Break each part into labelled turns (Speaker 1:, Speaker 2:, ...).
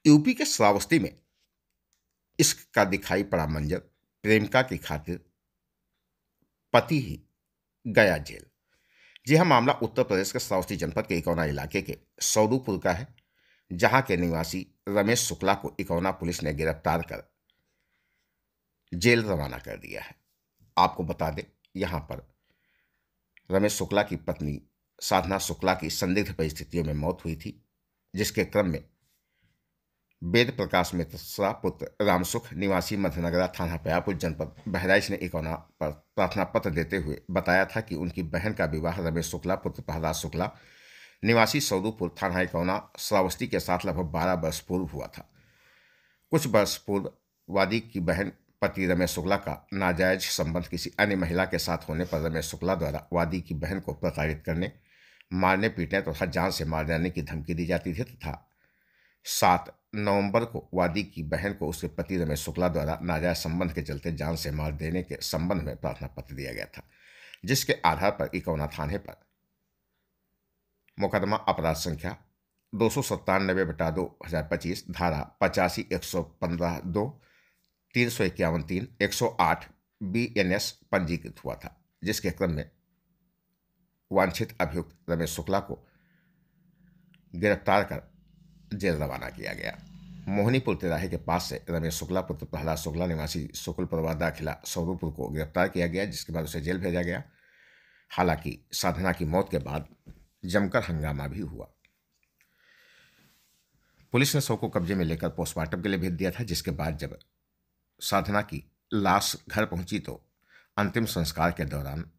Speaker 1: UP के श्रावस्ती में इश्क का दिखाई पड़ा मंजर। प्रेमिका की खातिर पति ही गया जेल। जी हाँ, मामला उत्तर प्रदेश के श्रावस्ती जनपद के इकौना इलाके के सौदूपुर का है, जहां के निवासी रमेश शुक्ला को इकौना पुलिस ने गिरफ्तार कर जेल रवाना कर दिया है। आपको बता दें, यहां पर रमेश शुक्ला की पत्नी साधना शुक्ला की संदिग्ध परिस्थितियों में मौत हुई थी, जिसके क्रम में वेद प्रकाश मिश्रा पुत्र रामसुख निवासी मध्यनगरा थाना पयापुर जनपद बहराइच ने इकौना पर प्रार्थना पत्र देते हुए बताया था कि उनकी बहन का विवाह रमेश शुक्ला पुत्र प्रहलाद शुक्ला निवासी सौदूपुर थाना इकौना श्रावस्ती के साथ लगभग 12 वर्ष पूर्व हुआ था। कुछ वर्ष पूर्व वादी की बहन पति रमेश शुक्ला का नाजायज संबंध किसी अन्य महिला के साथ होने पर रमेश शुक्ला द्वारा वादी की बहन को प्रताड़ित करने, मारने, पीटने तथा जान से मार देने की धमकी दी जाती थी तथा 7 नवंबर को वादी की बहन को उसके पति रमेश शुक्ला द्वारा नाजायज संबंध के चलते जान से मार देने के संबंध में प्रार्थना पत्र दिया गया था, जिसके आधार पर इकौना थाने पर मुकदमा अपराध संख्या 297/2025 धारा 85-115-2 351-3 108 BNS पंजीकृत हुआ था, जिसके क्रम में वांछित अभियुक्त रमेश शुक्ला को गिरफ्तार कर जेल रवाना किया गया। मोहनीपुर तिराहे के पास से रमेश शुक्ला पुत्र प्रहलाद शुक्ला निवासी शुक्ल परिवार दाखिला सौदूपुर को गिरफ्तार किया गया, जिसके बाद उसे जेल भेजा गया। हालांकि साधना की मौत के बाद जमकर हंगामा भी हुआ। पुलिस ने शव को कब्जे में लेकर पोस्टमार्टम के लिए भेज दिया था, जिसके बाद जब साधना की लाश घर पहुंची तो अंतिम संस्कार के दौरान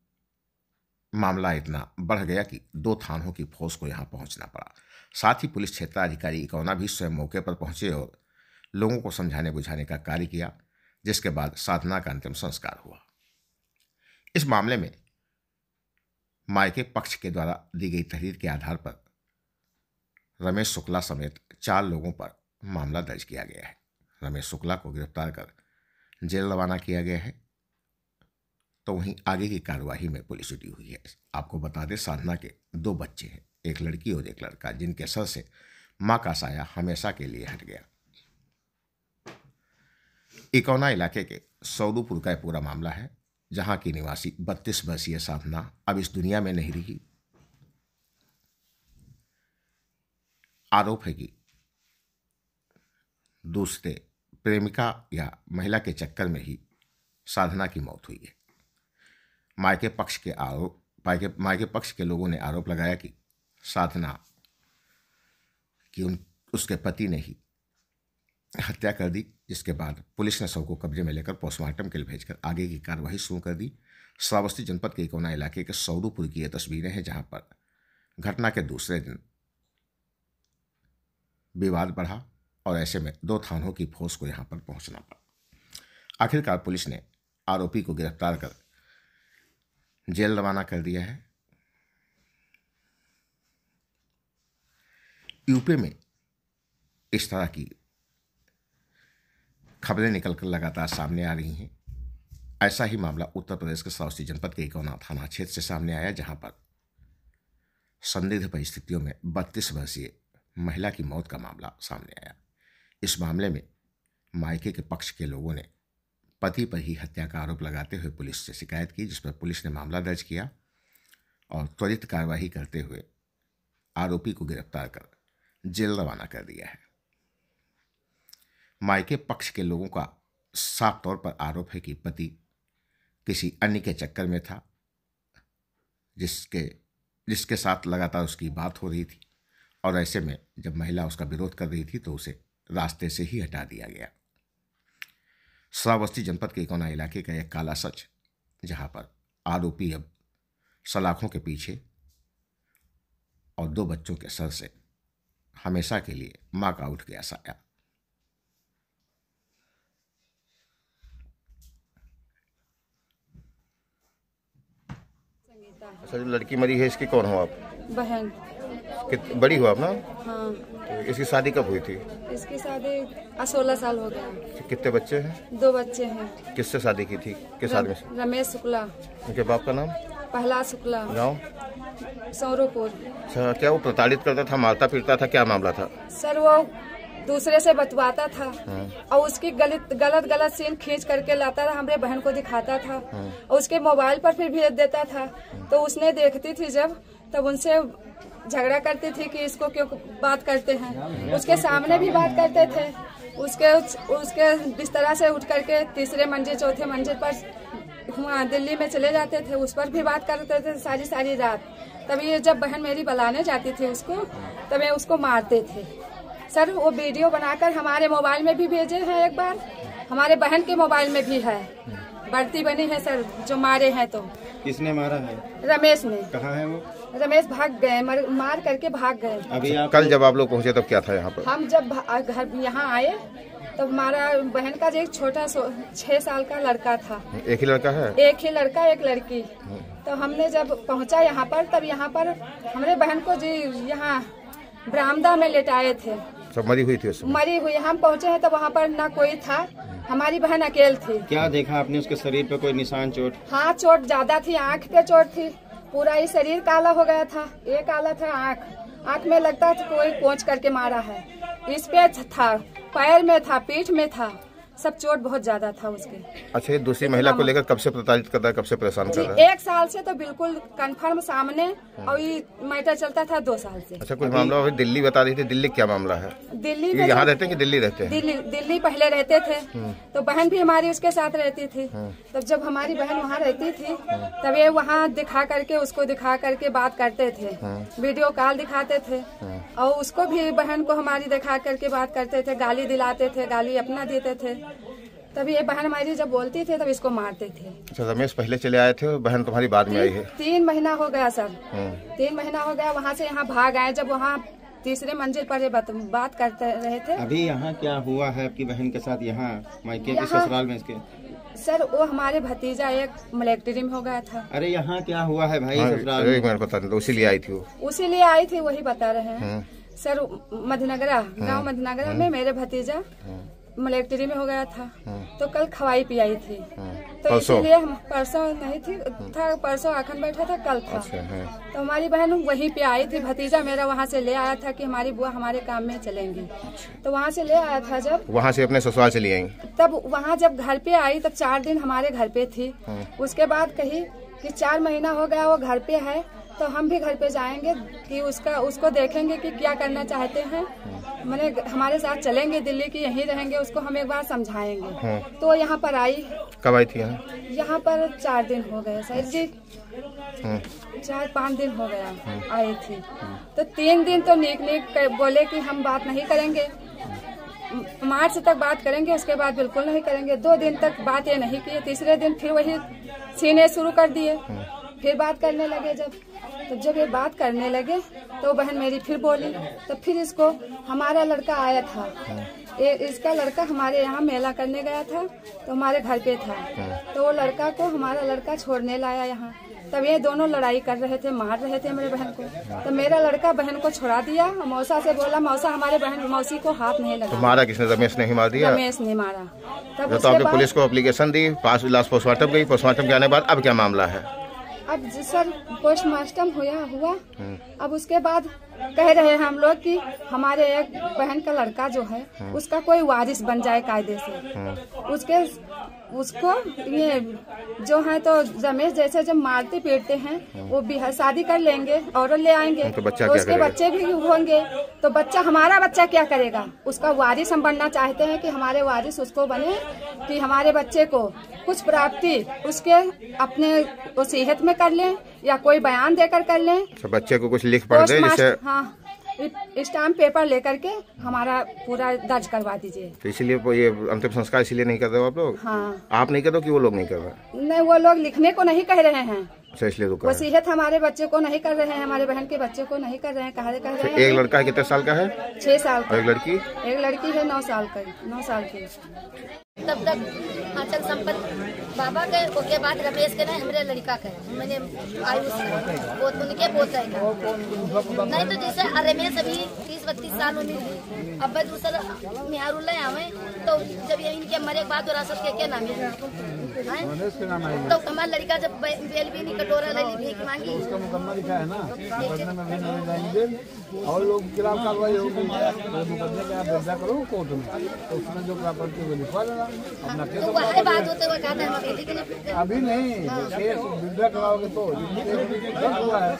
Speaker 1: मामला इतना बढ़ गया कि 2 थानों की फोर्स को यहां पहुंचना पड़ा। साथ ही पुलिस क्षेत्राधिकारी इकौना भी स्वयं मौके पर पहुंचे और लोगों को समझाने बुझाने का कार्य किया, जिसके बाद साधना का अंतिम संस्कार हुआ। इस मामले में मायके पक्ष के द्वारा दी गई तहरीर के आधार पर रमेश शुक्ला समेत 4 लोगों पर मामला दर्ज किया गया है। रमेश शुक्ला को गिरफ्तार कर जेल रवाना किया गया है, तो वहीं आगे की कार्यवाही में पुलिस जुटी हुई है। आपको बता दें, साधना के 2 बच्चे हैं, एक लड़की और एक लड़का, जिनके सर से मां का साया हमेशा के लिए हट गया। इकौना इलाके के सौदूपुर का पूरा मामला है, जहां की निवासी 32 वर्षीय साधना अब इस दुनिया में नहीं रही। आरोप है कि दूसरे प्रेमिका या महिला के चक्कर में ही साधना की मौत हुई है। मायके पक्ष के लोगों ने आरोप लगाया कि साधना की उसके पति ने ही हत्या कर दी, जिसके बाद पुलिस ने शव को कब्जे में लेकर पोस्टमार्टम के लिए भेजकर आगे की कार्यवाही शुरू कर दी। श्रावस्ती जनपद के इकौना इलाके के सौदूपुर की ये तस्वीरें हैं, जहां पर घटना के दूसरे दिन विवाद बढ़ा और ऐसे में 2 थानों की फोर्स को यहां पर पहुंचना पड़ा। आखिरकार पुलिस ने आरोपी को गिरफ्तार कर जेल रवाना कर दिया है। यूपी में इस तरह की खबरें निकलकर लगातार सामने आ रही हैं। ऐसा ही मामला उत्तर प्रदेश के श्रावस्ती जनपद के इकौना थाना क्षेत्र से सामने आया, जहां पर संदिग्ध परिस्थितियों में 32 वर्षीय महिला की मौत का मामला सामने आया। इस मामले में मायके के पक्ष के लोगों ने पति पर ही हत्या का आरोप लगाते हुए पुलिस से शिकायत की, जिस पर पुलिस ने मामला दर्ज किया और त्वरित कार्यवाही करते हुए आरोपी को गिरफ्तार कर जेल रवाना कर दिया है। मायके पक्ष के लोगों का साफ तौर पर आरोप है कि पति किसी अन्य के चक्कर में था, जिसके साथ लगातार उसकी बात हो रही थी, और ऐसे में जब महिला उसका विरोध कर रही थी तो उसे रास्ते से ही हटा दिया गया। श्रावस्ती जनपद के इकौना इलाके का एक काला सच, जहां पर आरोपी अब सलाखों के पीछे और 2 बच्चों के सर से हमेशा के लिए मां का उठ गया साया।
Speaker 2: अच्छा, जो लड़की मरी है इसकी कौन हो आप?
Speaker 3: बहन।
Speaker 2: बड़ी हो आप ना?
Speaker 3: हाँ।
Speaker 2: तो इसकी शादी कब हुई थी?
Speaker 3: इसकी शादी 16 साल हो गया।
Speaker 2: कितने बच्चे हैं?
Speaker 3: 2 बच्चे हैं।
Speaker 2: किससे शादी की थी? किस आदमी से?
Speaker 3: रमेश शुक्ला।
Speaker 2: उनके बाप का नाम?
Speaker 3: प्रहलाद शुक्ला।
Speaker 2: गाँव?
Speaker 3: सौरूपुर।
Speaker 2: अच्छा, क्या वो प्रताड़ित करता था, मारता पीटता था, क्या मामला था?
Speaker 3: सर वो दूसरे से बतवाता था और उसकी गलत सीन खींच करके लाता था, हमारे बहन को दिखाता था और उसके मोबाइल पर फिर भेज देता था। तो उसने देखती थी जब, तब उनसे झगड़ा करती थी कि इसको क्यों बात करते हैं। उसके सामने भी बात करते थे। उसके बिस्तरा से उठ करके तीसरे मंजिल चौथे मंजिल पर वहाँ दिल्ली में चले जाते थे, उस पर भी बात करते थे सारी रात। तभी जब बहन मेरी बुलाने जाती थी उसको, तब उसको मारते थे सर। वो वीडियो बनाकर हमारे मोबाइल में भी भेजे हैं, एक बार हमारे बहन के मोबाइल में भी है, बढ़ती बनी है सर जो मारे हैं। तो
Speaker 4: किसने मारा है?
Speaker 3: रमेश ने।
Speaker 4: कहाँ है वो?
Speaker 3: रमेश भाग गए, मार करके भाग गए।
Speaker 2: अभी कल जब आप लोग पहुंचे तब क्या था यहाँ पर?
Speaker 3: हम जब घर यहाँ आए तब हमारा बहन का एक छोटा 6 साल का लड़का था।
Speaker 2: एक ही लड़का है?
Speaker 3: एक ही लड़का एक लड़की। तो हमने जब पहुंचा यहाँ पर, तब यहाँ पर हमारे बहन को जी यहाँ बरामदा में लेटाए थे।
Speaker 2: सब मरी हुई थी उसमें? मरी
Speaker 3: हुई। हम पहुंचे हैं तब वहाँ पर ना कोई था, हमारी बहन अकेले थी।
Speaker 4: क्या देखा आपने उसके शरीर पे? कोई निशान, चोट?
Speaker 3: हाँ, चोट ज्यादा थी, आँख पे चोट थी, पूरा ही शरीर काला हो गया था। एक काला था आँख में लगता था कोई पोंछ करके मारा है। इस पे था, पैर में था, पीठ में था, सब चोट बहुत ज्यादा था उसके।
Speaker 2: अच्छा, ये दूसरी महिला को लेकर कब से प्रताड़ित कर रहा है, कब से परेशान कर रहा है?
Speaker 3: 1 साल से तो बिल्कुल कंफर्म सामने, और ये मैटर चलता था 2 साल से।
Speaker 2: अच्छा, कोई मामला अभी दिल्ली बता रही थी, दिल्ली क्या मामला है?
Speaker 3: दिल्ली
Speaker 2: में यहाँ रहते हैं कि दिल्ली रहते हैं?
Speaker 3: दिल्ली पहले रहते थे, तो बहन भी हमारी उसके साथ रहती थी। तब जब हमारी बहन वहाँ रहती थी, तब ये वहाँ उसको दिखा करके बात करते थे, वीडियो कॉल दिखाते थे, और उसको भी बहन को हमारी दिखा करके बात करते थे, गाली दिलाते थे, गाली अपना देते थे। तभी ये बहन हमारी जब बोलती थी तब इसको मारते थे। अच्छा,
Speaker 2: रमेश पहले चले आए थे और बहन तुम्हारी बाद में आई है?
Speaker 3: 3 महीना हो गया सर। 3 महीना हो गया, वहाँ से यहाँ भाग आए। जब वहाँ तीसरे मंजिल पर ये बात करते रहे थे।
Speaker 4: अभी यहाँ क्या हुआ है आपकी बहन के साथ, यहाँ मायके के ससुराल में इसके?
Speaker 3: सर वो हमारे भतीजा एक मिलिट्री में हो गया था।
Speaker 4: अरे यहाँ क्या हुआ है भाई ससुराल में?
Speaker 2: पता नहीं, उसीलिए आई थी वो।
Speaker 3: उसीलिए आई थी, वही बता रहे हैं सर। मध्यनगरा गाँव मध्यनगरा में मेरे भतीजा मिलिट्री में हो गया था, तो कल खवाई पियाई थी, तो इसीलिए हम परसों नहीं था, परसों आखन बैठा था, कल था। तो हमारी बहन वहीं पे आई थी। भतीजा मेरा वहाँ से ले आया था कि हमारी बुआ हमारे काम में चलेंगी, तो वहाँ से ले आया था। जब
Speaker 2: वहाँ से अपने ससुराल चली आई, तब
Speaker 3: वहाँ जब घर पे आई तब 4 दिन हमारे घर पे थी। उसके बाद कही कि 4 महीना हो गया वो घर पे है, तो हम भी घर पे जाएंगे कि उसको देखेंगे कि क्या करना चाहते हैं, मैंने हमारे साथ चलेंगे दिल्ली की, यहीं रहेंगे, उसको हम एक बार समझाएंगे। तो यहाँ पर आई।
Speaker 2: कब आई थी
Speaker 3: यहाँ पर 4 दिन हो गए सर जी, 4-5 दिन हो गया आई थी। तो 3 दिन तो नीक बोले कि हम बात नहीं करेंगे, मार्च तक बात करेंगे, उसके बाद बिल्कुल नहीं करेंगे। 2 दिन तक बात ये नहीं की। तीसरे दिन फिर वही सीने शुरू कर दिए, फिर बात करने लगे। जब ये बात करने लगे तो बहन मेरी फिर बोली, तो फिर इसको हमारा लड़का आया था, इसका लड़का हमारे यहाँ मेला करने गया था, तो हमारे घर पे था, तो वो लड़का को हमारा लड़का छोड़ने लाया यहाँ। तब ये दोनों लड़ाई कर रहे थे, मार रहे थे मेरे बहन को। तो मेरा लड़का बहन को छुड़ा दिया, मौसा से बोला, मौसा हमारे मौसी को हाथ नहीं लगा।
Speaker 2: तो मारा किसने? रमेश ने ही मार दिया?
Speaker 3: रमेश ने मारा।
Speaker 2: तब तो आपने पुलिस को एप्लीकेशन दी, लाश पोस्टमार्टम गई, पोस्टमार्टम के आने बाद अब क्या मामला है?
Speaker 3: अब सर पोस्टमार्टम हुआ, अब उसके बाद कह रहे हैं हम लोग कि हमारे एक बहन का लड़का जो है उसका कोई वारिस बन जाए कायदे से। उसको ये जो है तो रमेश जैसे जब मारते पीटते हैं वो भी शादी कर लेंगे और ले आएंगे, तो उसके बच्चे भी होंगे, तो बच्चा हमारा बच्चा क्या करेगा? उसका वारिस हम बनना चाहते हैं कि हमारे वारिस उसको बने, कि हमारे बच्चे को कुछ प्राप्ति उसके अपने वसीयत में कर लें या कोई बयान देकर कर लें।
Speaker 2: तो बच्चे को कुछ लिख पढ़ दे, जैसे
Speaker 3: हाँ स्टाम्प पेपर लेकर के हमारा पूरा दर्ज करवा दीजिए।
Speaker 2: तो इसीलिए ये अंतिम संस्कार इसीलिए नहीं कर रहे हो आप लोग?
Speaker 3: हाँ।
Speaker 2: आप नहीं कर दो कि वो लोग नहीं कर रहे?
Speaker 3: नहीं, वो लोग लिखने को नहीं कह रहे हैं।
Speaker 2: अच्छा, इसलिए
Speaker 3: वसीयत हमारे बच्चे को नहीं कर रहे हैं, हमारे बहन के बच्चे को नहीं कर रहे हैं। कह रहे हैं
Speaker 2: एक लड़का है कितने साल का है?
Speaker 3: 6 साल का।
Speaker 2: एक लड़की
Speaker 3: है 9 साल की।
Speaker 5: तब तक आंचल संपत्ति बाबा के बाद रमेश के नहीं हमारे लड़का के मैंने आयुष वो उनके पोते नहीं तो जैसे रमेश अभी 30-32 साल उम्र थी अब दूसरा निहारुल्ला आवे तो जब ये इनके मरे के बाद विरासत के नाम है तो हमारा लड़का जब बेल भी नहीं कटोरा ले भीख मांगी
Speaker 6: उसका मुकदमा लिखा है ना और लोग खिलाफ कार्रवाई होगी मुकदमे का आप करो कोर्ट में तो उसमें जो प्रॉपर्टी वो लिखवा लेना अपना केस
Speaker 5: बात होते हुए कहते हैं
Speaker 6: अभी नहीं केस विड्रा कराओगे तो हुआ है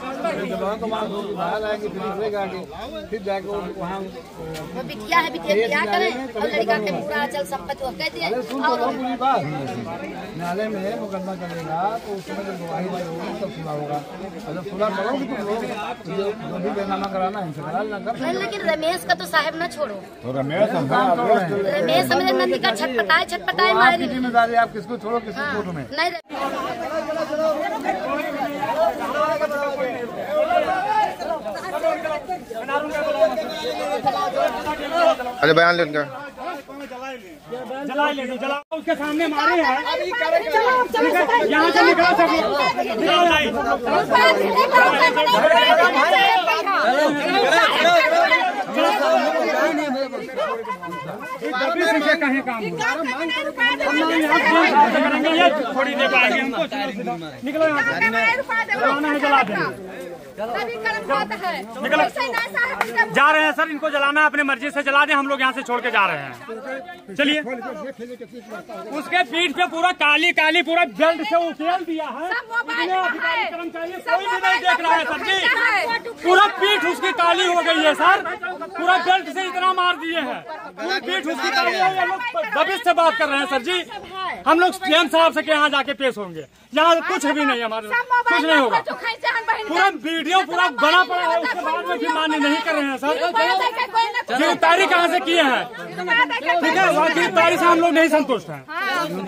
Speaker 6: तो वहाँ बाहर आएंगे फिर आगे फिर जाके वहाँ
Speaker 5: बिटिया है बिटिया करें और लड़का के पूरा अचल संपत्ति वो कह दिया
Speaker 6: पूरी बात न्यायालय में मुकदमा चलेगा तो उसमें जब गवाही होगी तब सुना होगा अगर सुना करोगे तो जो भी बेनामा कराना है करा लेना कर
Speaker 5: लेकिन रमेश का तो साहब न छोड़ो
Speaker 6: तो रमेश
Speaker 5: हमने नदी का छटपटाए मारी
Speaker 6: जिम्मेदारी आप किसको छोड़ो किसको कोर्ट में
Speaker 5: नहीं
Speaker 2: अरे बयान ले उनका
Speaker 7: जला ले जला उसके सामने मारे हैं यहाँ से निकाल सको कहीं काम ये थोड़ी देर आएंगे हमको निकलो यहाँ से जला देंगे जा रहे हैं सर इनको जलाना अपने मर्जी से जला दें हम लोग यहाँ से छोड़ के जा रहे हैं चलिए उसके पीठ पे पूरा काली काली पूरा बेल्ट से उकेल दिया है अधिकारी कर्मचारी कोई भी नहीं देख रहा है सर जी पूरा पीठ उसकी काली हो गई है सर पूरा बेल्ट से इतना मार दिए हैं पूरी पीठ उसकी काली है ये लोग दबिश से बात कर रहे हैं सर जी हम लोग सीएम साहब से यहाँ जाके पेश होंगे यहाँ कुछ भी नहीं हमारे कुछ नहीं होगा पूरा वीडियो पूरा बना पड़ा है उसके बाद में भी मान्य नहीं कर रहे हैं सर गिरफ्तारी कहाँ से किए हैं ठीक है वहाँ गिरफ्तारी से हम लोग नहीं संतुष्ट हैं